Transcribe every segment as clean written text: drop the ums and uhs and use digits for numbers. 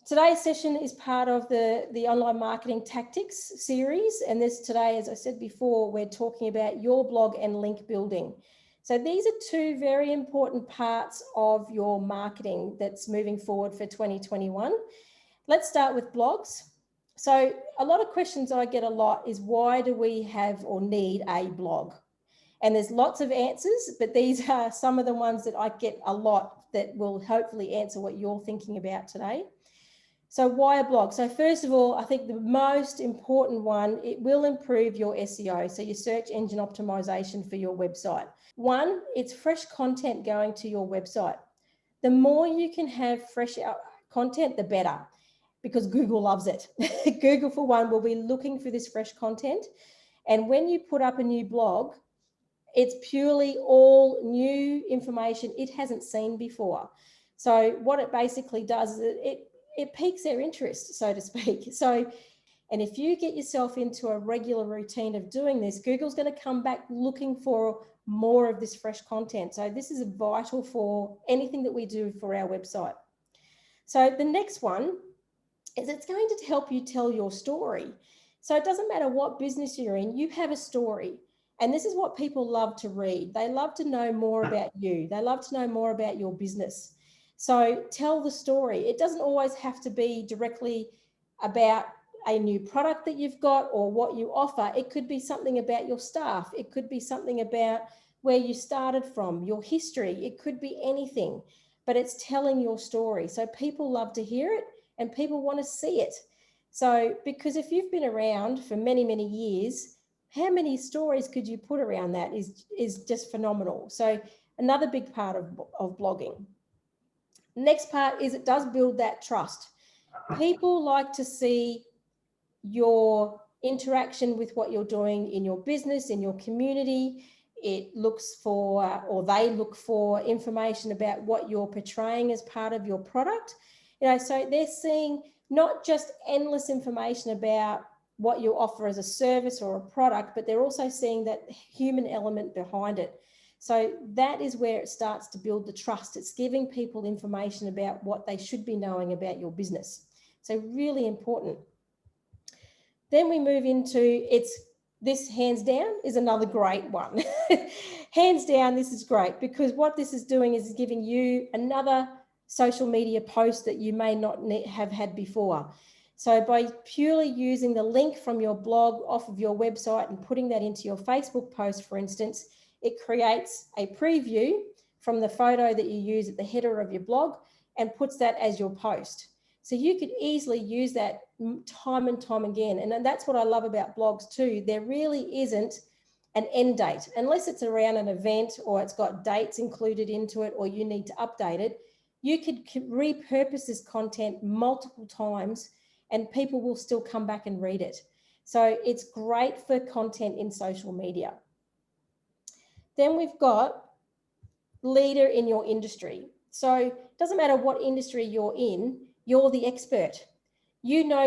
Today's session is part of the Online Marketing Tactics series. And this today, as I said before, we're talking about your blog and link building. So these are two very important parts of your marketing that's moving forward for 2021. Let's start with blogs. So a lot of questions I get a lot is, why do we have or need a blog? And there's lots of answers, but these are some of the ones that I get a lot that will hopefully answer what you're thinking about today. So why a blog? So first of all, I think the most important one, it will improve your SEO, so your search engine optimization for your website. One, it's fresh content going to your website. The more you can have fresh content, the better, because Google loves it. Google, for one, will be looking for this fresh content. And when you put up a new blog, it's purely all new information it hasn't seen before. So what it basically does is it piques their interest, so to speak. So, and if you get yourself into a regular routine of doing this, Google's going to come back looking for more of this fresh content. So this is vital for anything that we do for our website. So the next one is, it's going to help you tell your story. So it doesn't matter what business you're in, you have a story. And this is what people love to read. They love to know more about you. They love to know more about your business. So tell the story. It doesn't always have to be directly about a new product that you've got or what you offer. It could be something about your staff. It could be something about where you started from, your history. It could be anything, but it's telling your story. So people love to hear it and people want to see it. So, because if you've been around for many, many years, how many stories could you put around that is just phenomenal. So another big part of blogging. Next part is, it does build that trust. People like to see your interaction with what you're doing in your business, in your community. It looks for, or they look for, information about what you're portraying as part of your product. So they're seeing not just endless information about what you offer as a service or a product, but they're also seeing that human element behind it. So that is where it starts to build the trust. It's giving people information about what they should be knowing about your business. So really important. Then we move into, this hands down is another great one. Hands down, this is great, because what this is doing is giving you another social media post that you may not have had before. So by purely using the link from your blog off of your website and putting that into your Facebook post, for instance, it creates a preview from the photo that you use at the header of your blog and puts that as your post. So you could easily use that time and time again. And that's what I love about blogs too. There really isn't an end date, unless it's around an event or it's got dates included into it or you need to update it. You could repurpose this content multiple times and people will still come back and read it. So it's great for content in social media. Then we've got leader in your industry. So it doesn't matter what industry you're in, you're the expert. You know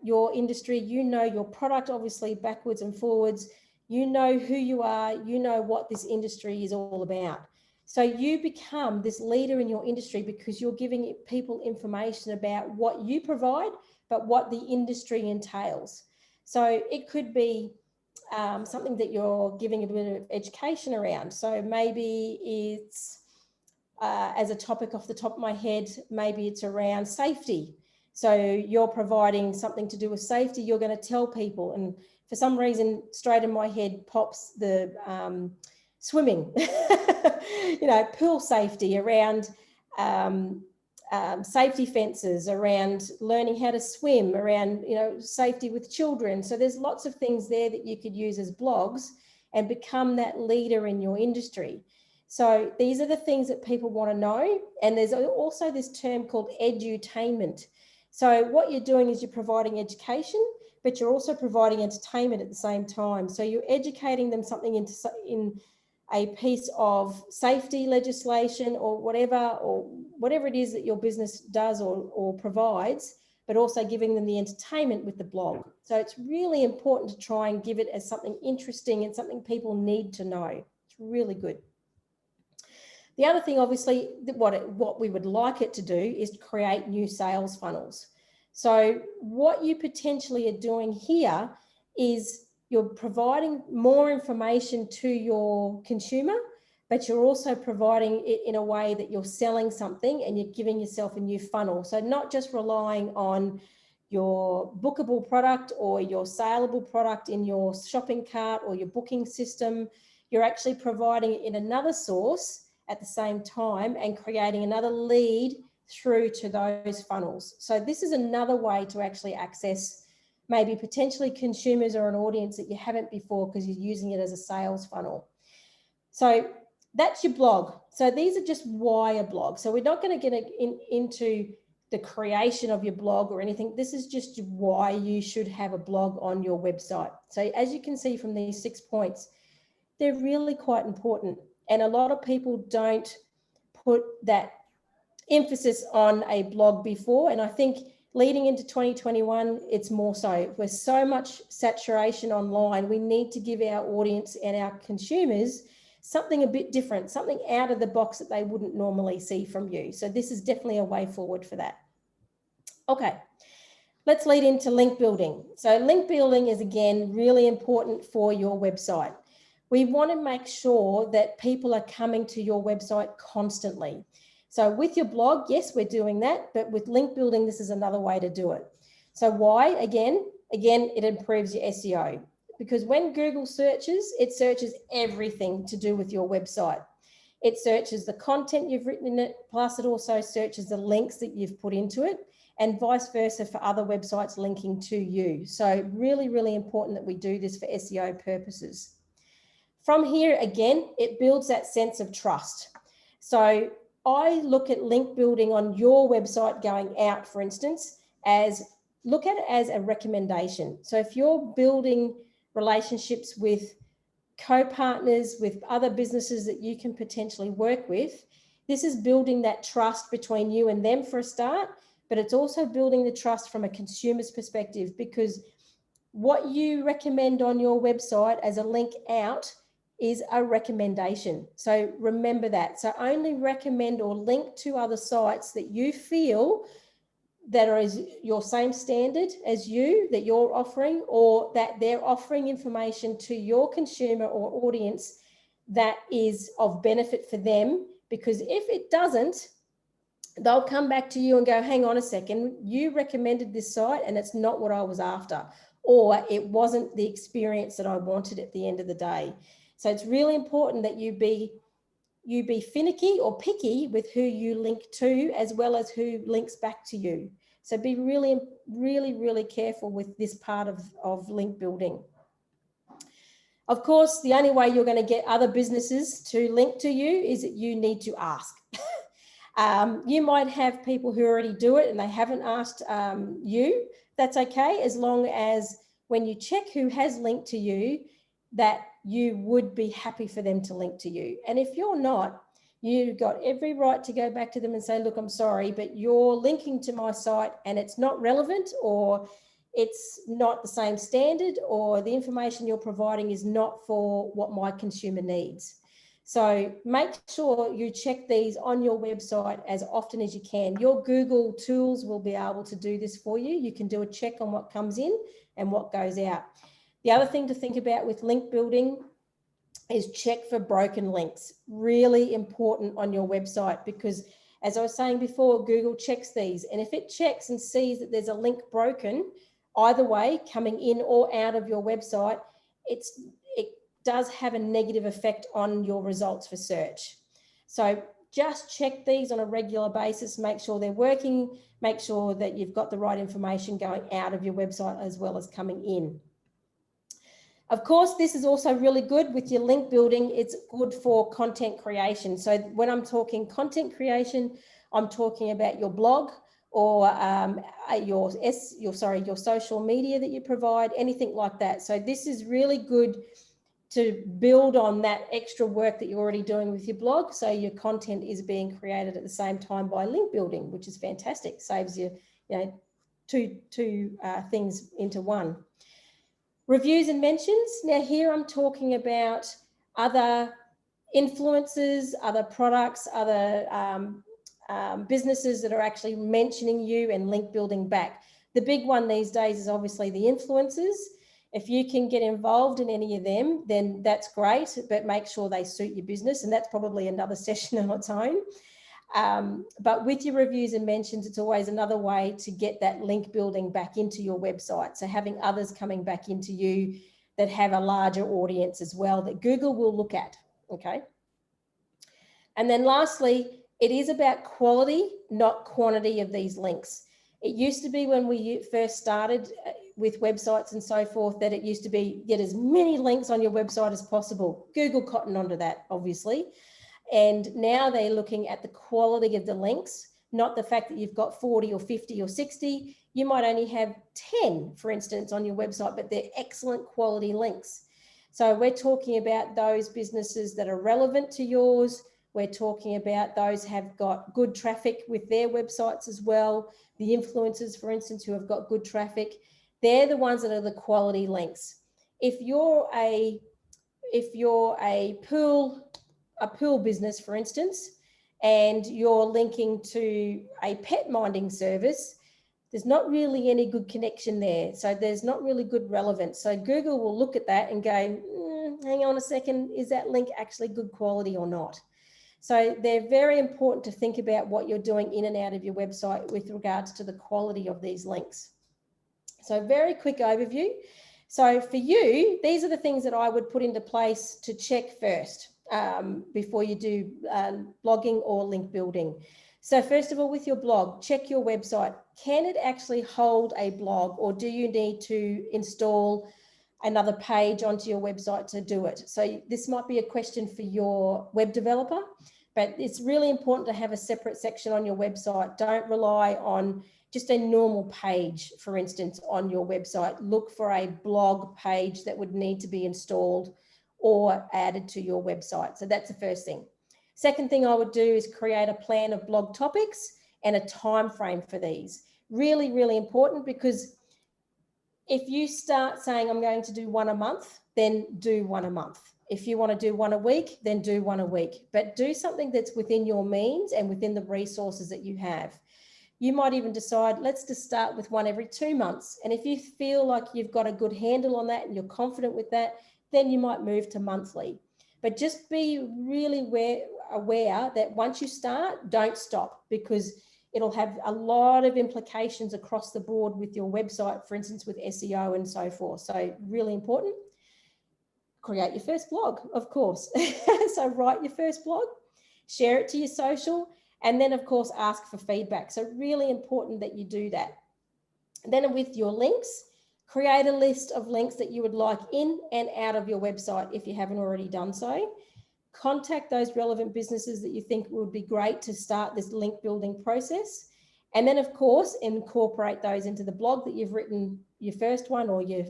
your industry, you know your product, obviously backwards and forwards. You know who you are, you know what this industry is all about. So you become this leader in your industry because you're giving people information about what you provide, but what the industry entails. So it could be something that you're giving a bit of education around. So maybe it's, as a topic off the top of my head, maybe it's around safety. So you're providing something to do with safety, you're going to tell people, and for some reason, straight in my head pops the swimming, pool safety, around safety fences, around learning how to swim, around, safety with children. So there's lots of things there that you could use as blogs and become that leader in your industry. So these are the things that people want to know. And there's also this term called edutainment. So what you're doing is you're providing education, but you're also providing entertainment at the same time. So you're educating them something in a piece of safety legislation or whatever it is that your business does or provides, but also giving them the entertainment with the blog. So it's really important to try and give it as something interesting and something people need to know. It's really good. The other thing, obviously, what we would like it to do is create new sales funnels. So what you potentially are doing here is you're providing more information to your consumer, but you're also providing it in a way that you're selling something and you're giving yourself a new funnel. So not just relying on your bookable product or your saleable product in your shopping cart or your booking system, you're actually providing it in another source at the same time and creating another lead through to those funnels. So this is another way to actually access maybe potentially consumers or an audience that you haven't before because you're using it as a sales funnel. So that's your blog. So these are just why a blog. So we're not going to get into the creation of your blog or anything. This is just why you should have a blog on your website. So as you can see from these 6 points, they're really quite important. And a lot of people don't put that emphasis on a blog before. And I think leading into 2021, it's more so. There's so much saturation online. We need to give our audience and our consumers something a bit different, something out of the box that they wouldn't normally see from you. So this is definitely a way forward for that. Okay, let's lead into link building. So link building is, again, really important for your website. We want to make sure that people are coming to your website constantly. So with your blog, yes, we're doing that, but with link building, this is another way to do it. So why? Again, it improves your SEO, because when Google searches, it searches everything to do with your website. It searches the content you've written in it, plus it also searches the links that you've put into it, and vice versa for other websites linking to you. So really, really important that we do this for SEO purposes. From here, again, it builds that sense of trust. So I look at link building on your website going out, for instance, as look at it as a recommendation. So if you're building relationships with co-partners, with other businesses that you can potentially work with, this is building that trust between you and them for a start, but it's also building the trust from a consumer's perspective, because what you recommend on your website as a link out is a recommendation. So remember that. So only recommend or link to other sites that you feel that are your same standard as you, that you're offering, or that they're offering information to your consumer or audience that is of benefit for them. Because if it doesn't, they'll come back to you and go, hang on a second, you recommended this site and it's not what I was after, or it wasn't the experience that I wanted at the end of the day. So it's really important that you be finicky or picky with who you link to, as well as who links back to you. So be really, really, really careful with this part of link building. Of course, the only way you're going to get other businesses to link to you is that you need to ask. You might have people who already do it and they haven't asked you. That's okay, as long as when you check who has linked to you, that you would be happy for them to link to you. And if you're not, you've got every right to go back to them and say, look, I'm sorry, but you're linking to my site and it's not relevant, or it's not the same standard, or the information you're providing is not for what my consumer needs. So make sure you check these on your website as often as you can. Your Google tools will be able to do this for you. You can do a check on what comes in and what goes out. The other thing to think about with link building is check for broken links. Really important on your website, because as I was saying before, Google checks these. And if it checks and sees that there's a link broken, either way, coming in or out of your website, it does have a negative effect on your results for search. So just check these on a regular basis, make sure they're working, make sure that you've got the right information going out of your website as well as coming in. Of course, this is also really good with your link building. It's good for content creation. So when I'm talking content creation, I'm talking about your blog or your social media that you provide, anything like that. So this is really good to build on that extra work that you're already doing with your blog. So your content is being created at the same time by link building, which is fantastic. Saves you, two things into one. Reviews and mentions. Now here I'm talking about other influencers, other products, other businesses that are actually mentioning you and link building back. The big one these days is obviously the influencers. If you can get involved in any of them, then that's great, but make sure they suit your business. And that's probably another session on its own. But with your reviews and mentions, it's always another way to get that link building back into your website. So having others coming back into you that have a larger audience as well that Google will look at, okay? And then lastly, it is about quality, not quantity of these links. It used to be when we first started with websites and so forth that it used to be get as many links on your website as possible. Google cottoned onto that, obviously. And now they're looking at the quality of the links, not the fact that you've got 40 or 50 or 60. You might only have 10, for instance, on your website, but they're excellent quality links. So we're talking about those businesses that are relevant to yours. We're talking about those have got good traffic with their websites as well. The influencers, for instance, who have got good traffic, they're the ones that are the quality links. If you're a pool business, for instance, and you're linking to a pet minding service, there's not really any good connection there. So there's not really good relevance. So Google will look at that and go, hang on a second, is that link actually good quality or not? So they're very important to think about what you're doing in and out of your website with regards to the quality of these links. So very quick overview. So for you, these are the things that I would put into place to check first before you do blogging or link building. So first of all, with your blog, check your website. Can it actually hold a blog, or do you need to install another page onto your website to do it? So this might be a question for your web developer, but it's really important to have a separate section on your website. Don't rely on just a normal page, for instance, on your website. Look for a blog page that would need to be installed or added to your website. So that's the first thing. Second thing I would do is create a plan of blog topics and a time frame for these. Really, really important, because if you start saying I'm going to do one a month, then do one a month. If you want to do one a week, then do one a week. But do something that's within your means and within the resources that you have. You might even decide, let's just start with one every 2 months. And if you feel like you've got a good handle on that and you're confident with that, then you might move to monthly. But just be really aware that once you start, don't stop, because it'll have a lot of implications across the board with your website, for instance, with SEO and so forth. So really important. Create your first blog, of course. So write your first blog, share it to your social, and then, of course, ask for feedback. So really important that you do that. And then with your links, create a list of links that you would like in and out of your website if you haven't already done so. Contact those relevant businesses that you think would be great to start this link building process. And then, of course, incorporate those into the blog that you've written, your first one or your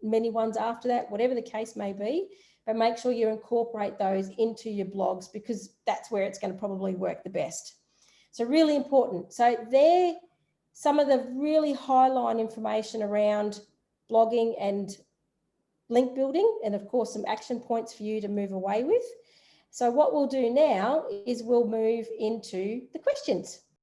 many ones after that, whatever the case may be. But make sure you incorporate those into your blogs, because that's where it's going to probably work the best. So really important. So there, some of the really highlight information around blogging and link building, and of course some action points for you to move away with. So what we'll do now is we'll move into the questions.